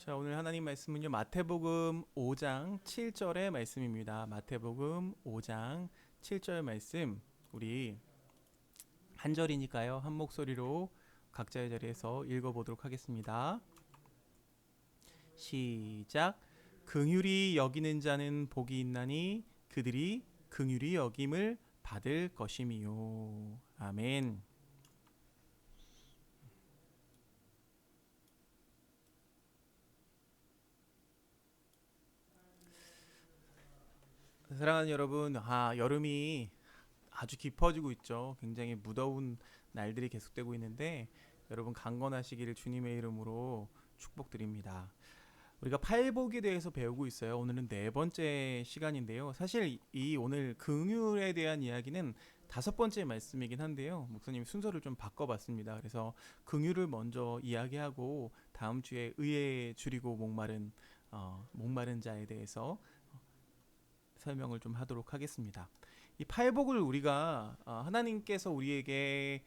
자, 오늘 하나님 말씀은요. 마태복음 5장 7절의 말씀입니다. 마태복음 5장 7절 말씀. 우리 한 절이니까요. 한 목소리로 각자의 자리에서 읽어 보도록 하겠습니다. 시작. 긍휼히 여기는 자는 복이 있나니 그들이 긍휼히 여김을 받을 것임이요. 아멘. 사랑하는 여러분, 여름이 아주 깊어지고 있죠. 굉장히 무더운 날들이 계속되고 있는데 여러분 강건하시기를 주님의 이름으로 축복드립니다. 우리가 팔복에 대해서 배우고 있어요. 오늘은 네 번째 시간인데요. 사실 이 오늘 긍휼에 대한 이야기는 다섯 번째 말씀이긴 한데요. 목사님 순서를 좀 바꿔봤습니다. 그래서 긍휼을 먼저 이야기하고 다음 주에 의에 줄이고 목마른 자에 대해서 설명을 좀 하도록 하겠습니다. 이 팔복을 우리가 하나님께서 우리에게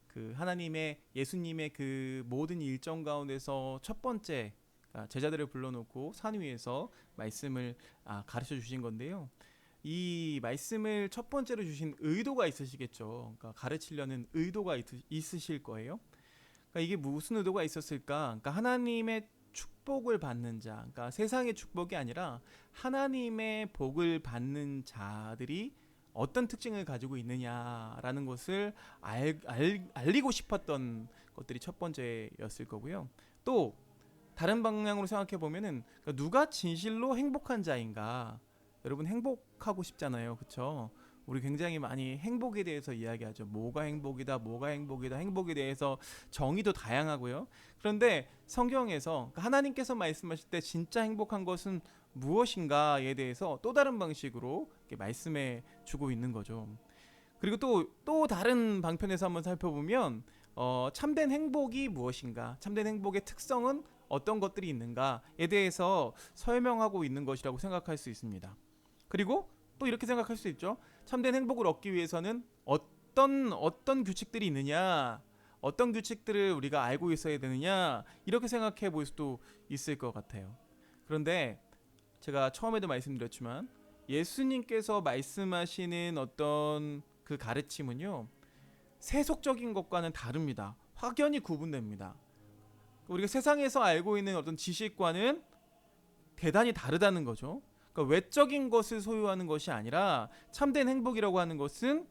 그 하나님의 예수님의 그 모든 일정 가운데서 첫 번째 제자들을 불러놓고 산 위에서 말씀을 가르쳐 주신 건데요. 이 말씀을 첫 번째로 주신 의도가 있으시겠죠. 그러니까 가르치려는 의도가 있으실 거예요. 그러니까 이게 무슨 의도가 있었을까? 그러니까 하나님의 축복을 받는 자, 그러니까 세상의 축복이 아니라 하나님의 복을 받는 자들이 어떤 특징을 가지고 있느냐라는 것을 알리고 싶었던 것들이 첫 번째였을 거고요. 또 다른 방향으로 생각해 보면은 그러니까 누가 진실로 행복한 자인가? 여러분 행복하고 싶잖아요, 그렇죠? 우리 굉장히 많이 행복에 대해서 이야기하죠. 뭐가 행복이다, 뭐가 행복이다. 행복에 대해서 정의도 다양하고요. 그런데 성경에서 그러니까 하나님께서 말씀하실 때 진짜 행복한 것은 무엇인가에 대해서 또 다른 방식으로 이렇게 말씀해 주고 있는 거죠. 그리고 또 다른 방편에서 한번 살펴보면 참된 행복이 무엇인가, 참된 행복의 특성은 어떤 것들이 있는가에 대해서 설명하고 있는 것이라고 생각할 수 있습니다. 그리고 또 이렇게 생각할 수 있죠. 참된 행복을 얻기 위해서는 어떤 규칙들이 있느냐, 어떤 규칙들을 우리가 알고 있어야 되느냐, 이렇게 생각해 볼 수도 있을 것 같아요. 그런데 제가 처음에도 말씀드렸지만 예수님께서 말씀하시는 어떤 그 가르침은요, 세속적인 것과는 다릅니다. 확연히 구분됩니다. 우리가 세상에서 알고 있는 어떤 지식과는 대단히 다르다는 거죠. 그러니까 외적인 것을 소유하는 것이 아니라 참된 행복이라고 하는 것은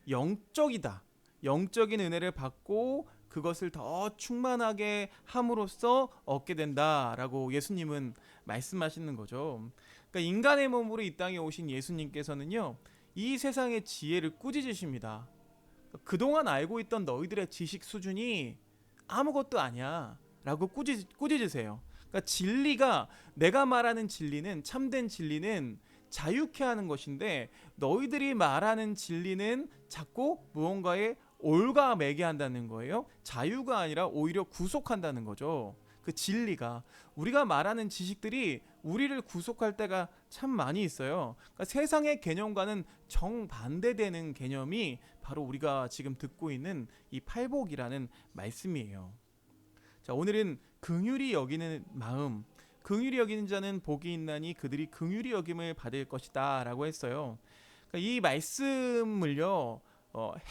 영적이다. 영적인 은혜를 받고 그것을 더 충만하게 함으로써 얻게 된다라고 예수님은 말씀하시는 거죠. 그러니까 인간의 몸으로 이 땅에 오신 예수님께서는요, 이 세상의 지혜를 꾸짖으십니다. 그동안 알고 있던 너희들의 지식 수준이 아무것도 아니야 라고 꾸짖으세요. 그러니까 진리가, 내가 말하는 진리는, 참된 진리는 자유케 하는 것인데 너희들이 말하는 진리는 자꾸 무언가에 올가매게 한다는 거예요. 자유가 아니라 오히려 구속한다는 거죠. 그 진리가, 우리가 말하는 지식들이 우리를 구속할 때가 참 많이 있어요. 그러니까 세상의 개념과는 정반대되는 개념이 바로 우리가 지금 듣고 있는 이 팔복이라는 말씀이에요. 자, 오늘은 긍휼히 여기는 마음, 긍휼히 여기는 자는 복이 있나니 그들이 긍휼히 여김을 받을 것이다 라고 했어요. 그러니까 이 말씀을요,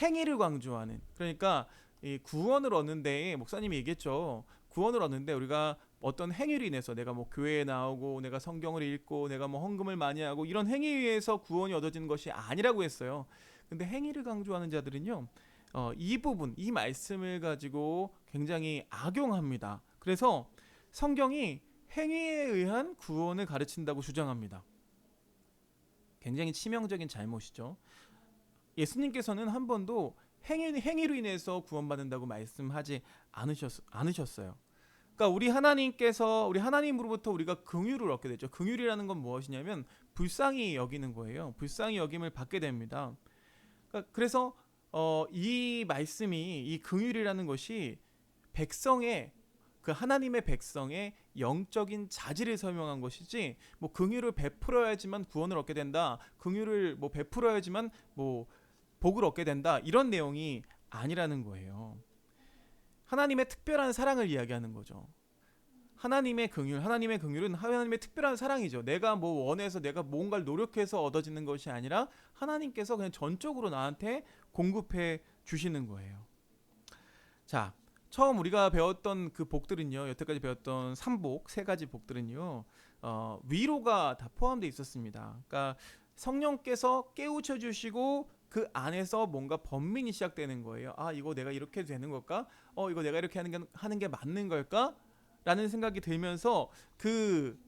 행위를 강조하는, 그러니까 이 구원을 얻는데, 목사님이 얘기했죠. 구원을 얻는데 우리가 어떤 행위로 인해서, 내가 뭐 교회에 나오고 내가 성경을 읽고 내가 뭐 헌금을 많이 하고 이런 행위에 의해서 구원이 얻어지는 것이 아니라고 했어요. 근데 행위를 강조하는 자들은요, 이 부분, 이 말씀을 가지고 굉장히 악용합니다. 그래서 성경이 행위에 의한 구원을 가르친다고 주장합니다. 굉장히 치명적인 잘못이죠. 예수님께서는 한 번도 행위로 인해서 구원받는다고 말씀하지 않으셨어요. 그러니까 우리 하나님으로부터 우리가 긍휼을 얻게 되죠. 긍휼이라는 건 무엇이냐면 불쌍히 여기는 거예요. 불쌍히 여김을 받게 됩니다. 그러니까 그래서 이 말씀이, 이 긍휼이라는 것이 백성의, 그 하나님의 백성의 영적인 자질을 설명한 것이지, 뭐 긍휼을 베풀어야지만 구원을 얻게 된다, 긍휼을 뭐 베풀어야지만 뭐 복을 얻게 된다, 이런 내용이 아니라는 거예요. 하나님의 특별한 사랑을 이야기하는 거죠. 하나님의 긍휼, 하나님의 긍휼은 하나님의 특별한 사랑이죠. 내가 뭐 원해서 내가 뭔가를 노력해서 얻어지는 것이 아니라 하나님께서 그냥 전적으로 나한테 공급해 주시는 거예요. 자, 처음 우리가 배웠던 그 복들은요, 여태까지 배웠던 3복, 세 가지 복들은요, 위로가 다 포함되어 있었습니다. 그러니까 성령께서 깨우쳐 주시고 그 안에서 뭔가 번민이 시작되는 거예요. 아, 이거 내가 이렇게 해도 되는 걸까? 이거 내가 이렇게 하는 게 맞는 걸까? 라는 생각이 들면서 그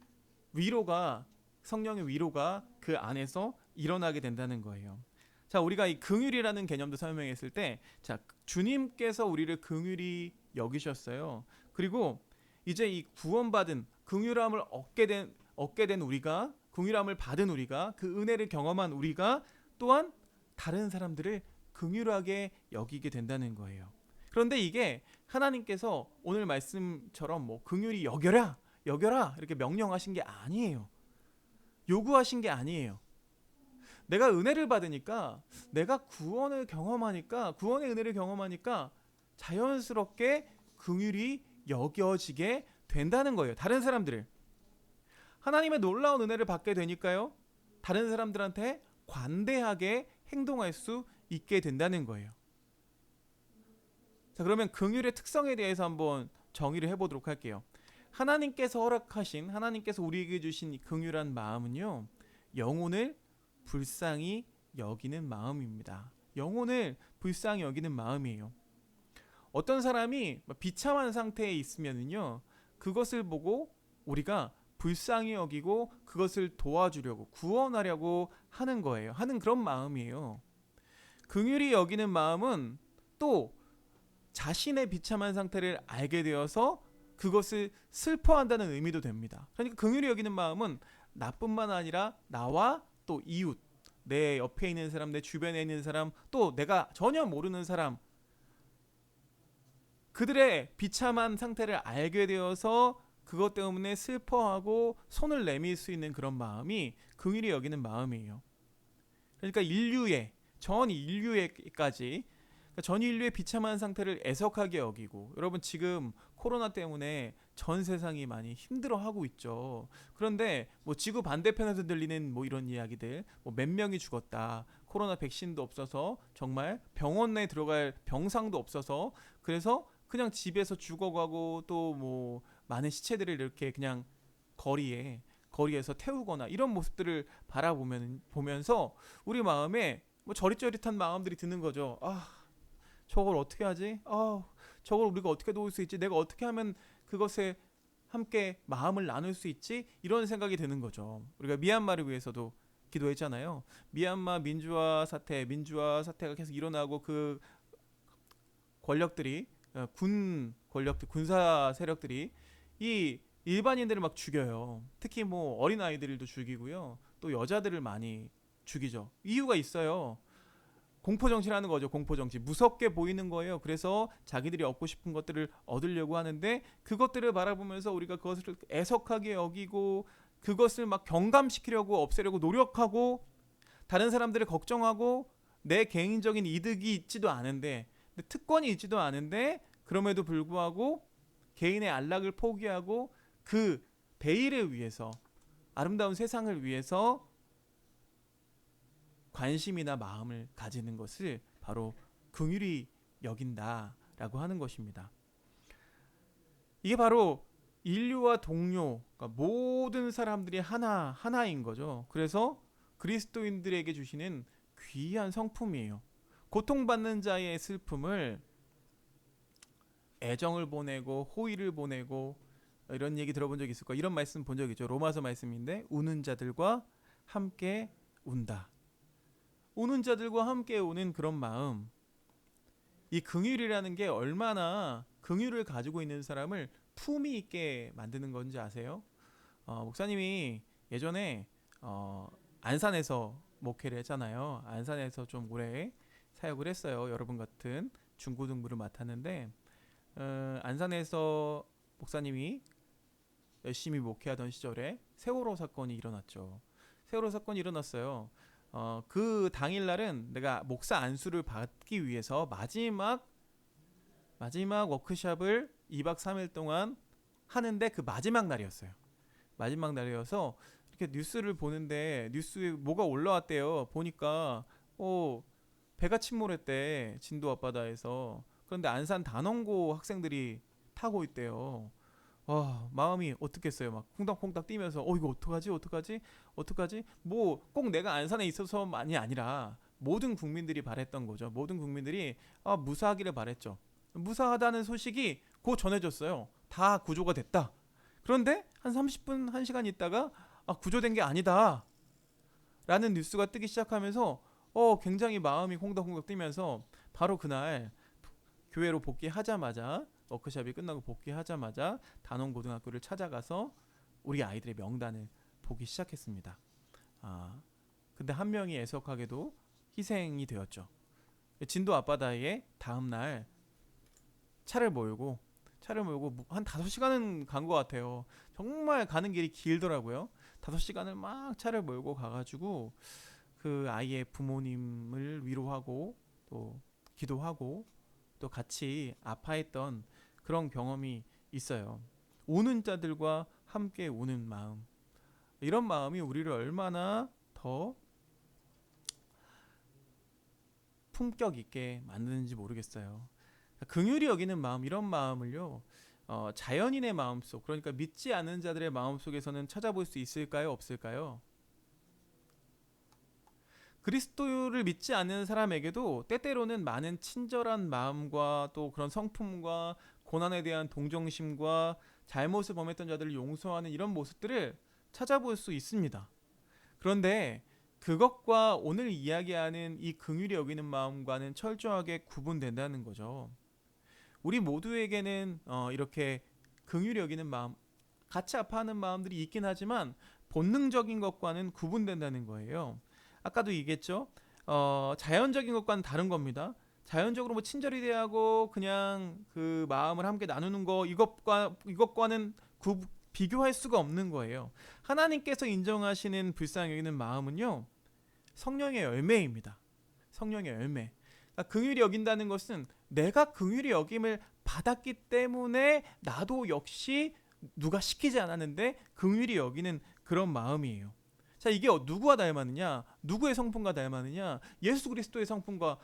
위로가, 성령의 위로가 그 안에서 일어나게 된다는 거예요. 자, 우리가 이 긍휼이라는 개념도 설명했을 때, 자, 주님께서 우리를 긍휼히 여기셨어요. 그리고 이제 이 구원받은 긍휼함을 얻게 된 우리가, 긍휼함을 받은 우리가, 그 은혜를 경험한 우리가 또한 다른 사람들을 긍휼하게 여기게 된다는 거예요. 그런데 이게 하나님께서 오늘 말씀처럼 뭐 긍휼히 여겨라, 여겨라 이렇게 명령하신 게 아니에요. 요구하신 게 아니에요. 내가 은혜를 받으니까, 내가 구원의 은혜를 경험하니까 자연스럽게 긍휼히 여겨지게 된다는 거예요. 다른 사람들을. 하나님의 놀라운 은혜를 받게 되니까요, 다른 사람들한테 관대하게 행동할 수 있게 된다는 거예요. 자, 그러면 긍휼의 특성에 대해서 한번 정의를 해보도록 할게요. 하나님께서 우리에게 주신 긍휼한 마음은요, 영혼을 불쌍히 여기는 마음입니다. 영혼을 불쌍히 여기는 마음이에요. 어떤 사람이 비참한 상태에 있으면요, 그것을 보고 우리가 불쌍히 여기고 그것을 도와주려고, 구원하려고 하는 거예요. 하는 그런 마음이에요. 긍휼히 여기는 마음은 또 자신의 비참한 상태를 알게 되어서 그것을 슬퍼한다는 의미도 됩니다. 그러니까 긍휼히 여기는 마음은 나뿐만 아니라 나와 또 이웃, 내 옆에 있는 사람, 내 주변에 있는 사람, 또 내가 전혀 모르는 사람, 그들의 비참한 상태를 알게 되어서 그것 때문에 슬퍼하고 손을 내밀 수 있는 그런 마음이 긍휼히 여기는 마음이에요. 그러니까 전 인류의 비참한 상태를 애석하게 여기고, 여러분 지금 코로나 때문에 전 세상이 많이 힘들어하고 있죠. 그런데 뭐 지구 반대편에서 들리는 뭐 이런 이야기들, 뭐 몇 명이 죽었다, 코로나 백신도 없어서 정말 병원에 들어갈 병상도 없어서 그래서 그냥 집에서 죽어가고, 또 뭐 많은 시체들을 이렇게 그냥 거리에서 태우거나 이런 모습들을 보면서 우리 마음에 뭐 저릿저릿한 마음들이 드는 거죠. 아, 저걸 어떻게 하지? 저걸 우리가 어떻게 도울 수 있지? 내가 어떻게 하면 그것에 함께 마음을 나눌 수 있지? 이런 생각이 드는 거죠. 우리가 미얀마를 위해서도 기도했잖아요. 미얀마 민주화 사태가 계속 일어나고, 그 권력들이, 군사 세력들이 이 일반인들을 막 죽여요. 특히 뭐 어린 아이들도 죽이고요. 또 여자들을 많이 죽이죠. 이유가 있어요. 공포정치라는 거죠. 공포정치. 무섭게 보이는 거예요. 그래서 자기들이 얻고 싶은 것들을 얻으려고 하는데, 그것들을 바라보면서 우리가 그것을 애석하게 여기고 그것을 막 경감시키려고 없애려고 노력하고, 다른 사람들을 걱정하고, 내 개인적인 이득이 있지도 않은데, 특권이 있지도 않은데, 그럼에도 불구하고 개인의 안락을 포기하고 그 대의를 위해서, 아름다운 세상을 위해서 관심이나 마음을 가지는 것을 바로 긍휼히 여긴다라고 하는 것입니다. 이게 바로 인류와 동료, 그러니까 모든 사람들이 하나인 거죠. 그래서 그리스도인들에게 주시는 귀한 성품이에요. 고통받는 자의 슬픔을 애정을 보내고 호의를 보내고, 이런 얘기 들어본 적 있을 거예요. 이런 말씀 본 적 있죠. 로마서 말씀인데, 우는 자들과 함께 운다. 우는 자들과 함께 우는 그런 마음, 이 긍휼이라는 게 얼마나 긍휼을 가지고 있는 사람을 품위 있게 만드는 건지 아세요? 목사님이 예전에 안산에서 목회를 했잖아요. 안산에서 좀 오래 사역을 했어요. 여러분 같은 중고등부를 맡았는데, 안산에서 목사님이 열심히 목회하던 시절에 세월호 사건이 일어났죠. 세월호 사건이 일어났어요. 그 당일날은 내가 목사 안수를 받기 위해서 마지막 워크숍을 2박 3일 동안 하는데 그 마지막 날이었어요. 마지막 날이어서 이렇게 뉴스를 보는데 뉴스에 뭐가 올라왔대요. 보니까 배가 침몰했대, 진도 앞바다에서. 그런데 안산 단원고 학생들이 타고 있대요. 와, 마음이 어떻겠어요. 막 콩닥콩닥 뛰면서 이거 어떡하지, 어떡하지, 어떡하지. 뭐 꼭 내가 안산에 있어서만이 아니라 모든 국민들이 바랬던 거죠. 모든 국민들이 무사하기를 바랬죠. 무사하다는 소식이 곧 전해졌어요. 다 구조가 됐다. 그런데 한 30분 1시간 있다가 구조된 게 아니다 라는 뉴스가 뜨기 시작하면서 굉장히 마음이 콩닥콩닥 뛰면서 바로 그날 교회로 복귀하자마자, 워크숍이 끝나고 복귀하자마자 단원고등학교를 찾아가서 우리 아이들의 명단을 보기 시작했습니다. 근데 한 명이 애석하게도 희생이 되었죠. 진도 앞바다에 다음날 차를 몰고 한 5시간은 간 것 같아요. 정말 가는 길이 길더라고요. 5시간을 막 차를 몰고 가가지고 그 아이의 부모님을 위로하고 또 기도하고 또 같이 아파했던 그런 경험이 있어요. 오는 자들과 함께 오는 마음, 이런 마음이 우리를 얼마나 더 품격 있게 만드는지 모르겠어요. 긍휼히 여기는 마음, 이런 마음을요, 자연인의 마음속, 그러니까 믿지 않는 자들의 마음속에서는 찾아볼 수 있을까요, 없을까요? 그리스도를 믿지 않는 사람에게도 때때로는 많은 친절한 마음과 또 그런 성품과 고난에 대한 동정심과 잘못을 범했던 자들을 용서하는 이런 모습들을 찾아볼 수 있습니다. 그런데 그것과 오늘 이야기하는 이 긍휼히 여기는 마음과는 철저하게 구분된다는 거죠. 우리 모두에게는 이렇게 긍휼히 여기는 마음, 같이 아파하는 마음들이 있긴 하지만 본능적인 것과는 구분된다는 거예요. 아까도 얘기했죠. 자연적인 것과는 다른 겁니다. 자연적으로 뭐 친절히 대하고 그냥 그 마음을 함께 나누는 거, 이것과는 비교할 수가 없는 거예요. 하나님께서 인정하시는 불쌍히 여기는 마음은요, 성령의 열매입니다. 성령의 열매. 그러니까 긍휼히 여긴다는 것은 내가 긍휼히 여김을 받았기 때문에 나도 역시 누가 시키지 않았는데 긍휼히 여기는 그런 마음이에요. 자, 이게 누구와 닮았느냐? 누구의 성품과 닮았느냐? 예수 그리스도의 성품과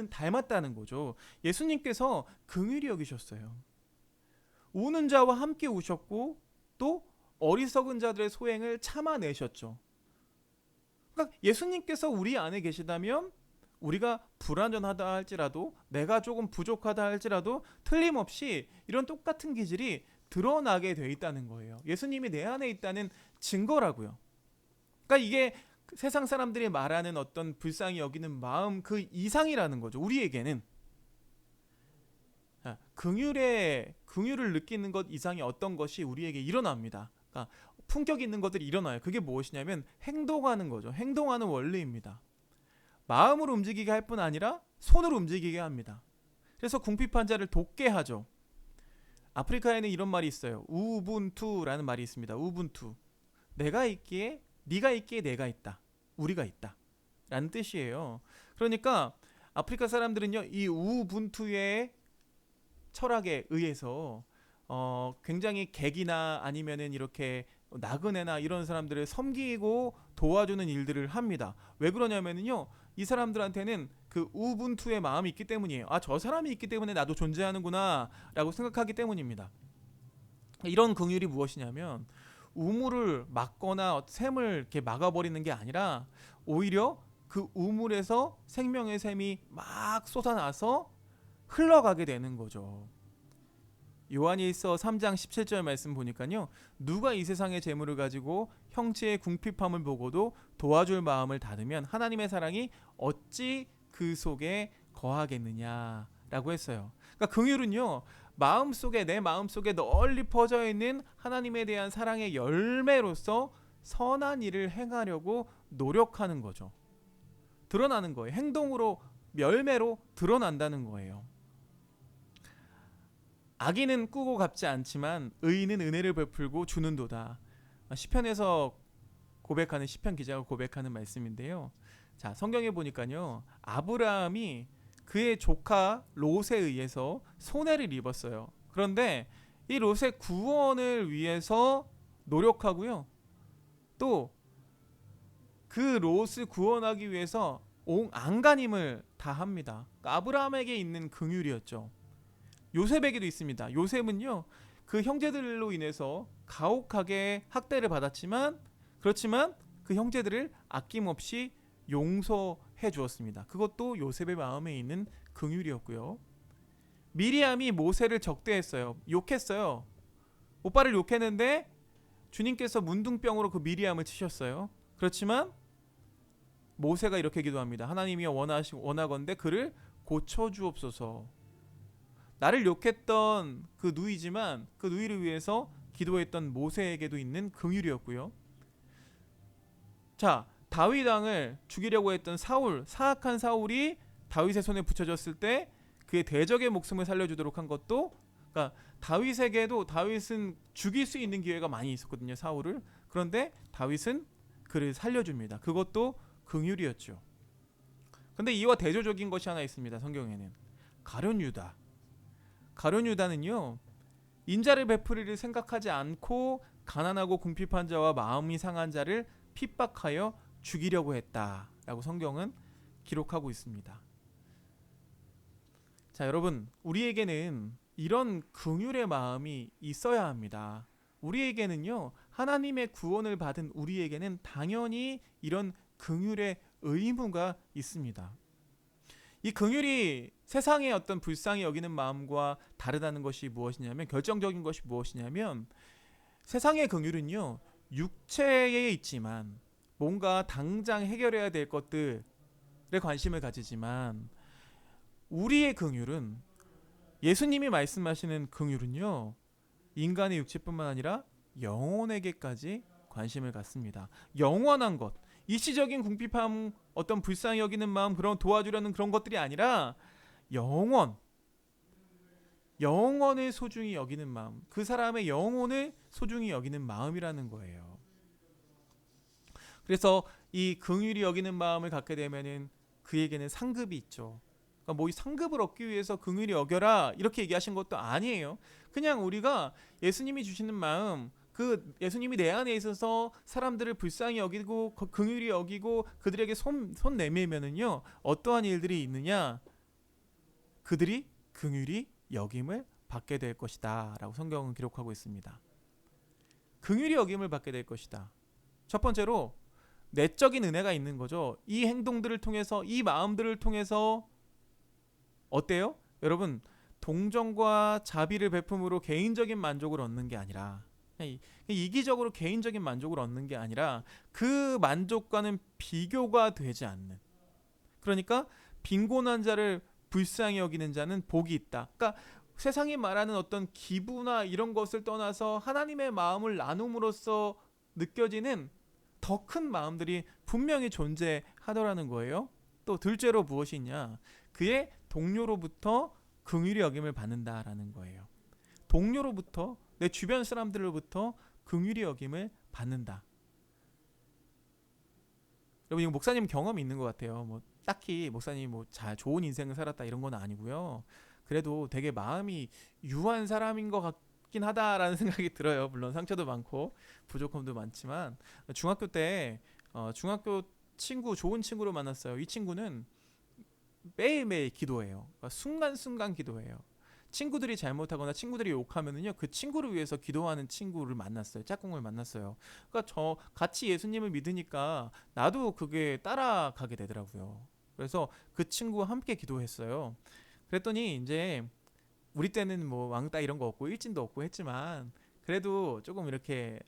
닮았다는 거죠. 예수님께서 긍휼히 여기셨어요. 우는 자와 함께 우셨고 또 어리석은 자들의 소행을 참아내셨죠. 그러니까 예수님께서 우리 안에 계시다면 우리가 불완전하다 할지라도, 내가 조금 부족하다 할지라도 틀림없이 이런 똑같은 기질이 드러나게 돼 있다는 거예요. 예수님이 내 안에 있다는 증거라고요. 그러니까 이게 세상 사람들이 말하는 어떤 불쌍히 여기는 마음 그 이상이라는 거죠. 우리에게는 긍휼을 느끼는 것 이상의 어떤 것이 우리에게 일어납니다. 그러니까 품격 있는 것들이 일어나요. 그게 무엇이냐면 행동하는 거죠. 행동하는 원리입니다. 마음으로 움직이게 할 뿐 아니라 손으로 움직이게 합니다. 그래서 궁핍한 자를 돕게 하죠. 아프리카에는 이런 말이 있어요. 우분투라는 말이 있습니다. 우분투. 내가 있기에, 네가 있기에 내가 있다. 우리가 있다. 라는 뜻이에요. 그러니까 아프리카 사람들은요, 이 우분투의 철학에 의해서 굉장히 객이나 아니면은 이렇게 나그네나 이런 사람들을 섬기고 도와주는 일들을 합니다. 왜 그러냐면요, 이 사람들한테는 그 우분투의 마음이 있기 때문이에요. 저 사람이 있기 때문에 나도 존재하는구나 라고 생각하기 때문입니다. 이런 긍휼이 무엇이냐면 우물을 막거나 샘을 이렇게 막아버리는 게 아니라 오히려 그 우물에서 생명의 샘이 막 솟아나서 흘러가게 되는 거죠. 요한일서 3장 17절 말씀 보니까요, 누가 이 세상의 재물을 가지고 형제의 궁핍함을 보고도 도와줄 마음을 닫으면 하나님의 사랑이 어찌 그 속에 거하겠느냐라고 했어요. 그러니까 긍휼은요, 내 마음속에 널리 퍼져 있는 하나님에 대한 사랑의 열매로서 선한 일을 행하려고 노력하는 거죠. 드러나는 거예요. 행동으로, 열매로 드러난다는 거예요. 악인은 꾸고 갚지 않지만 의인은 은혜를 베풀고 주는도다. 시편에서 고백하는, 시편 기자가 고백하는 말씀인데요. 자, 성경에 보니까요, 아브라함이 그의 조카 롯에 의해서 손해를 입었어요. 그런데 이 롯의 구원을 위해서 노력하고요. 또 그 롯을 구원하기 위해서 온 안간힘을 다 합니다. 그러니까 아브라함에게 있는 긍휼이었죠. 요셉에게도 있습니다. 요셉은요, 그 형제들로 인해서 가혹하게 학대를 받았지만, 그렇지만 그 형제들을 아낌없이 용서해 주었습니다. 그것도 요셉의 마음에 있는 긍휼이었고요. 미리암이 모세를 적대했어요. 욕했어요. 오빠를 욕했는데 주님께서 문둥병으로 그 미리암을 치셨어요. 그렇지만 모세가 이렇게 기도합니다. 하나님이 원하건대 그를 고쳐주옵소서. 나를 욕했던 그 누이지만 그 누이를 위해서 기도했던 모세에게도 있는 긍휼이었고요. 자, 다윗 왕을 죽이려고 했던 사악한 사울이 다윗의 손에 붙여졌을 때 그의 대적의 목숨을 살려주도록 한 것도, 그러니까 다윗에게도, 다윗은 죽일 수 있는 기회가 많이 있었거든요, 사울을. 그런데 다윗은 그를 살려줍니다. 그것도 긍휼이었죠. 근데 이와 대조적인 것이 하나 있습니다. 성경에는 가룟 유다. 가룟 유다는요, 인자를 베풀이를 생각하지 않고 가난하고 궁핍한 자와 마음이 상한 자를 핍박하여 죽이려고 했다라고 성경은 기록하고 있습니다. 자, 여러분, 우리에게는 이런 긍휼의 마음이 있어야 합니다. 우리에게는요, 하나님의 구원을 받은 우리에게는 당연히 이런 긍휼의 의무가 있습니다. 이 긍휼이 세상의 어떤 불쌍히 여기는 마음과 다르다는 것이 무엇이냐면, 결정적인 것이 무엇이냐면, 세상의 긍휼은요, 육체에 있지만 뭔가 당장 해결해야 될 것들에 관심을 가지지만, 우리의 긍휼은, 예수님이 말씀하시는 긍휼은요, 인간의 육체뿐만 아니라 영혼에게까지 관심을 갖습니다. 영원한 것, 일시적인 궁핍함, 어떤 불쌍히 여기는 마음, 그런 도와주려는 그런 것들이 아니라 영원을 소중히 여기는 마음, 그 사람의 영혼을 소중히 여기는 마음이라는 거예요. 그래서 이 긍휼히 여기는 마음을 갖게 되면은 그에게는 상급이 있죠. 그러니까 뭐 이 상급을 얻기 위해서 긍휼히 여겨라 이렇게 얘기하신 것도 아니에요. 그냥 우리가 예수님이 주시는 마음, 그 예수님이 내 안에 있어서 사람들을 불쌍히 여기고 긍휼히 여기고 그들에게 손 내밀면은요, 어떠한 일들이 있느냐, 그들이 긍휼히 여김을 받게 될 것이다라고 성경은 기록하고 있습니다. 긍휼히 여김을 받게 될 것이다. 첫 번째로 내적인 은혜가 있는 거죠. 이 행동들을 통해서, 이 마음들을 통해서 어때요? 여러분, 동정과 자비를 베품으로 개인적인 만족을 얻는 게 아니라, 이기적으로 개인적인 만족을 얻는 게 아니라 그 만족과는 비교가 되지 않는, 그러니까 빈곤한 자를 불쌍히 여기는 자는 복이 있다. 그러니까 세상이 말하는 어떤 기부나 이런 것을 떠나서 하나님의 마음을 나눔으로써 느껴지는 더 큰 마음들이 분명히 존재하더라는 거예요. 또 둘째로 무엇이 있냐, 그의 동료로부터 긍휼히 여김을 받는다라는 거예요. 동료로부터, 내 주변 사람들로부터 긍휼히 여김을 받는다. 여러분, 이거 목사님 경험이 있는 것 같아요. 뭐 딱히 목사님이 뭐 좋은 인생을 살았다 이런 건 아니고요. 그래도 되게 마음이 유한 사람인 것 같긴 하다라는 생각이 들어요. 물론 상처도 많고 부족함도 많지만, 중학교 때 중학교 친구, 좋은 친구를 만났어요. 이 친구는 매일매일 기도해요. 그러니까 순간순간 기도해요. 친구들이 잘못하거나 친구들이 욕하면은요, 그 친구를 위해서 기도하는 친구를 만났어요. 짝꿍을 만났어요. 그러니까 저 같이 예수님을 믿으니까 나도 그게 따라가게 되더라고요. 그래서 그 친구와 함께 기도했어요. 그랬더니 이제 우리 때는 뭐 왕따 이런 거 없고 일진도 없고 했지만, 그래도 조금 이렇게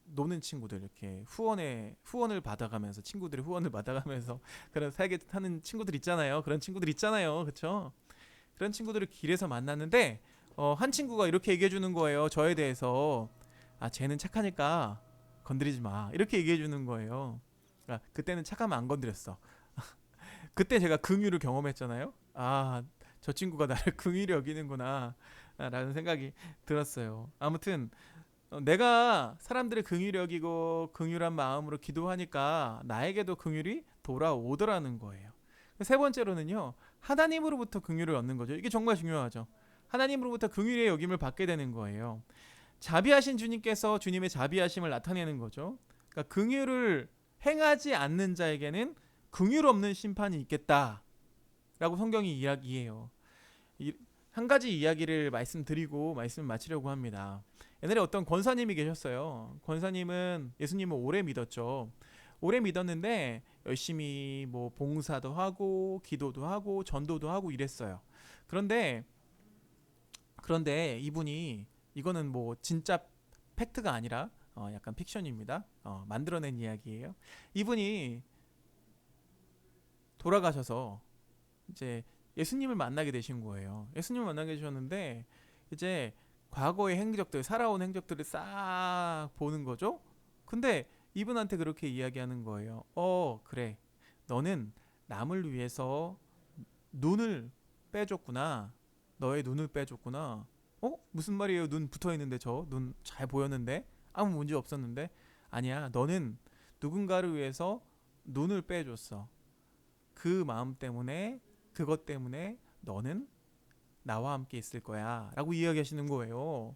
노는 친구들, 이렇게 후원을 받아가면서, 친구들이 후원을 받아가면서 그런 살게 하는 친구들 있잖아요. 그런 친구들 있잖아요. 그렇죠? 그런 친구들을 길에서 만났는데, 한 친구가 이렇게 얘기해 주는 거예요. 저에 대해서. 아, 쟤는 착하니까 건드리지 마, 이렇게 얘기해 주는 거예요. 그때는 착하면 안 건드렸어. 그때 제가 긍휼을 경험했잖아요. 아, 저 친구가 나를 긍휼히 여기는구나 라는 생각이 들었어요. 아무튼 내가 사람들을 긍휼히 여기고 긍휼한 마음으로 기도하니까 나에게도 긍휼이 돌아오더라는 거예요. 세 번째로는요, 하나님으로부터 긍휼을 얻는 거죠. 이게 정말 중요하죠. 하나님으로부터 긍휼의 여김을 받게 되는 거예요. 자비하신 주님께서 주님의 자비하심을 나타내는 거죠. 그러니까 긍휼을 행하지 않는 자에게는 긍휼 없는 심판이 있겠다라고 성경이 이야기해요. 한 가지 이야기를 말씀드리고 말씀을 마치려고 합니다. 옛날에 어떤 권사님이 계셨어요. 권사님은 예수님을 오래 믿었죠. 오래 믿었는데 열심히 뭐 봉사도 하고 기도도 하고 전도도 하고 이랬어요. 그런데 이분이, 이거는 뭐 진짜 팩트가 아니라 약간 픽션입니다. 만들어낸 이야기예요. 이분이 돌아가셔서 이제 예수님을 만나게 되신 거예요. 예수님을 만나게 되셨는데 이제 과거의 행적들, 살아온 행적들을 싹 보는 거죠. 근데 이분한테 그렇게 이야기하는 거예요. 그래. 너는 남을 위해서 눈을 빼줬구나. 너의 눈을 빼줬구나. 무슨 말이에요? 눈 붙어 있는데, 저 눈 잘 보였는데 아무 문제 없었는데. 아니야. 너는 누군가를 위해서 눈을 빼줬어. 그 마음 때문에, 그것 때문에 너는 나와 함께 있을 거야 라고 이야기하시는 거예요.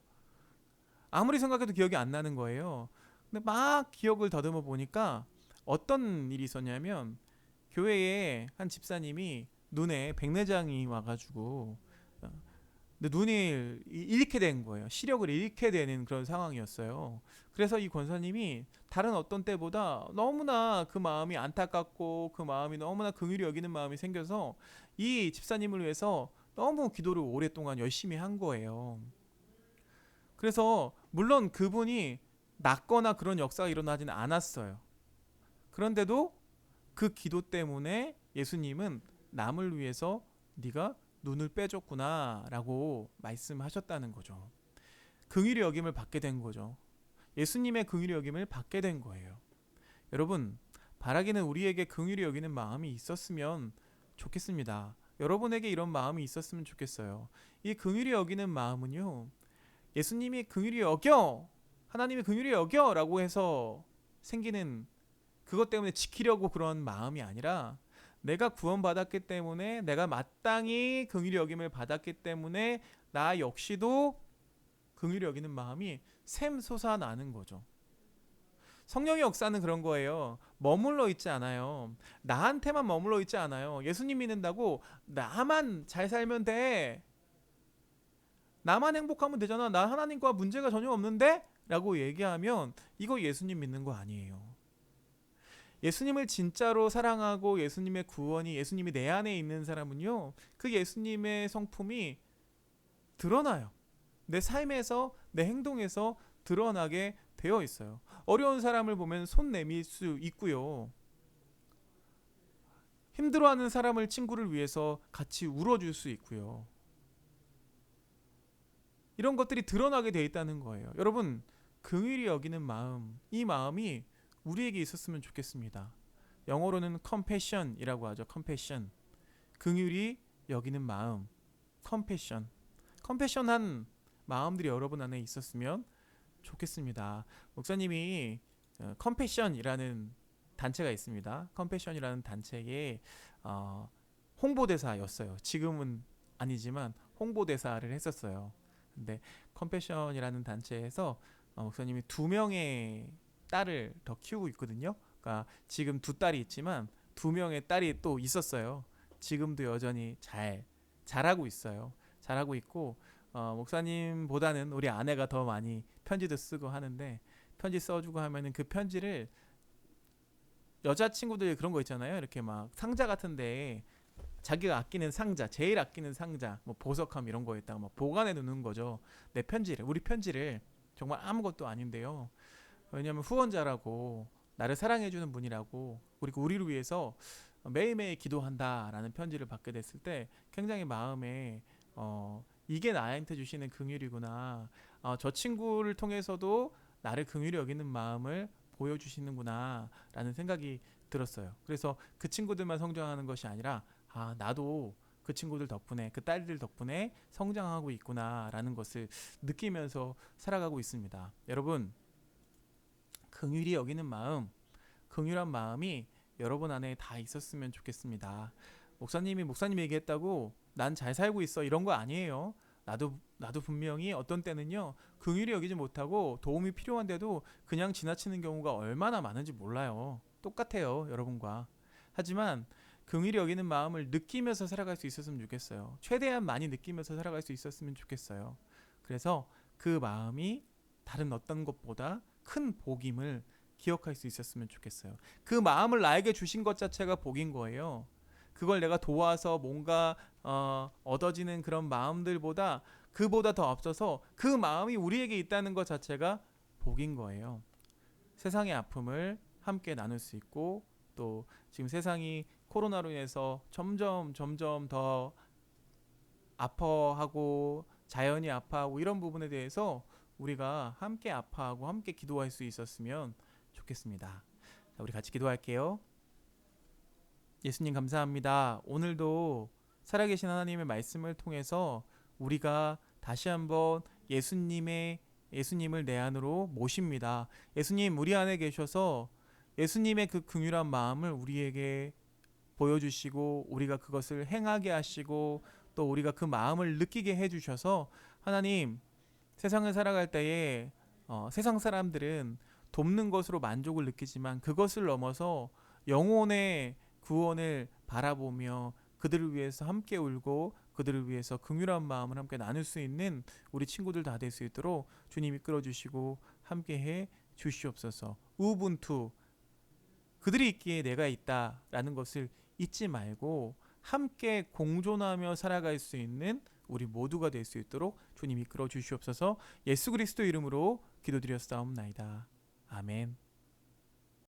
아무리 생각해도 기억이 안 나는 거예요. 근데 막 기억을 더듬어 보니까 어떤 일이 있었냐면, 교회에 한 집사님이 눈에 백내장이 와가지고 근데 눈이 잃게 된 거예요. 시력을 잃게 되는 그런 상황이었어요. 그래서 이 권사님이 다른 어떤 때보다 너무나 그 마음이 안타깝고 그 마음이 너무나 긍휼히 여기는 마음이 생겨서 이 집사님을 위해서 너무 기도를 오랫동안 열심히 한 거예요. 그래서 물론 그분이 낫거나 그런 역사가 일어나지는 않았어요. 그런데도 그 기도 때문에 예수님은 남을 위해서 네가 눈을 빼줬구나 라고 말씀하셨다는 거죠. 긍휼의 여김을 받게 된 거죠. 예수님의 긍휼의 여김을 받게 된 거예요. 여러분, 바라기는 우리에게 긍휼히 여기는 마음이 있었으면 좋겠습니다. 여러분에게 이런 마음이 있었으면 좋겠어요. 이 긍휼히 여기는 마음은요, 예수님이 긍휼히 여겨, 하나님이 긍휼히 여겨 라고 해서 생기는, 그것 때문에 지키려고 그런 마음이 아니라, 내가 구원받았기 때문에, 내가 마땅히 긍휼히 여김을 받았기 때문에 나 역시도 긍휼히 여기는 마음이 샘솟아나는 거죠. 성령의 역사는 그런 거예요. 머물러 있지 않아요. 나한테만 머물러 있지 않아요. 예수님 믿는다고 나만 잘 살면 돼, 나만 행복하면 되잖아, 나 하나님과 문제가 전혀 없는데? 라고 얘기하면 이거 예수님 믿는 거 아니에요. 예수님을 진짜로 사랑하고 예수님의 구원이, 예수님이 내 안에 있는 사람은요, 그 예수님의 성품이 드러나요. 내 삶에서, 내 행동에서 드러나게 되어 있어요. 어려운 사람을 보면 손 내밀 수 있고요. 힘들어하는 사람을, 친구를 위해서 같이 울어줄 수 있고요. 이런 것들이 드러나게 되어 있다는 거예요. 여러분, 긍휼히 여기는 마음, 이 마음이 우리에게 있었으면 좋겠습니다. 영어로는 compassion이라고 하죠. compassion. 긍휼히 여기는 마음. compassion. compassion한 마음들이 여러분 안에 있었으면 좋겠습니다. 목사님이 compassion이라는 단체가 있습니다. compassion이라는 단체의 홍보대사였어요. 지금은 아니지만 홍보대사를 했었어요. 근데 compassion이라는 단체에서 목사님이 2명의 딸을 더 키우고 있거든요. 그러니까 지금 2딸이 있지만 2명의 딸이 또 있었어요. 지금도 여전히 잘하고 있어요. 잘하고 있고, 목사님보다는 우리 아내가 더 많이 편지도 쓰고 하는데, 편지 써주고 하면은 그 편지를 여자친구들 그런 거 있잖아요. 이렇게 막 상자 같은데 자기가 아끼는 상자, 제일 아끼는 상자, 뭐 보석함 이런 거에다가 막 보관해 두는 거죠. 내 편지를, 우리 편지를. 정말 아무것도 아닌데요. 왜냐하면 후원자라고, 나를 사랑해주는 분이라고, 그리고 우리를 위해서 매일매일 기도한다라는 편지를 받게 됐을 때 굉장히 마음에 이게 나한테 주시는 긍휼이구나, 저 친구를 통해서도 나를 긍휼히 여기는 마음을 보여주시는구나 라는 생각이 들었어요. 그래서 그 친구들만 성장하는 것이 아니라 나도 그 친구들 덕분에, 그 딸들 덕분에 성장하고 있구나 라는 것을 느끼면서 살아가고 있습니다. 여러분, 긍휼히 여기는 마음, 긍휼한 마음이 여러분 안에 다 있었으면 좋겠습니다. 목사님 얘기했다고 난 잘 살고 있어 이런 거 아니에요. 나도 분명히 어떤 때는요 긍휼히 여기지 못하고 도움이 필요한데도 그냥 지나치는 경우가 얼마나 많은지 몰라요. 똑같아요, 여러분과. 하지만 긍휼히 여기는 마음을 느끼면서 살아갈 수 있었으면 좋겠어요. 최대한 많이 느끼면서 살아갈 수 있었으면 좋겠어요. 그래서 그 마음이 다른 어떤 것보다 큰 복임을 기억할 수 있었으면 좋겠어요. 그 마음을 나에게 주신 것 자체가 복인 거예요. 그걸 내가 도와서 뭔가 얻어지는 그런 마음들보다 그보다 더 앞서서 그 마음이 우리에게 있다는 것 자체가 복인 거예요. 세상의 아픔을 함께 나눌 수 있고 또 지금 세상이 코로나로 인해서 점점 더 아파하고 자연이 아파하고 이런 부분에 대해서 우리가 함께 아파하고 함께 기도할 수 있었으면 좋겠습니다. 자, 우리 같이 기도할게요. 예수님 감사합니다. 오늘도 살아계신 하나님의 말씀을 통해서 우리가 다시 한번 예수님을 내 안으로 모십니다. 예수님 우리 안에 계셔서 예수님의 그 긍휼한 마음을 우리에게 보여주시고 우리가 그것을 행하게 하시고 또 우리가 그 마음을 느끼게 해주셔서 하나님 세상을 살아갈 때에 세상 사람들은 돕는 것으로 만족을 느끼지만 그것을 넘어서 영혼의 구원을 바라보며 그들을 위해서 함께 울고 그들을 위해서 긍휼한 마음을 함께 나눌 수 있는 우리 친구들 다 될 수 있도록 주님 이끌어 주시고 함께해 주시옵소서. 우분투 그들이 있기에 내가 있다라는 것을 잊지 말고 함께 공존하며 살아갈 수 있는 우리 모두가 될 수 있도록 주님 이끌어 주시옵소서. 예수 그리스도 이름으로 기도드렸사옵나이다. 아멘.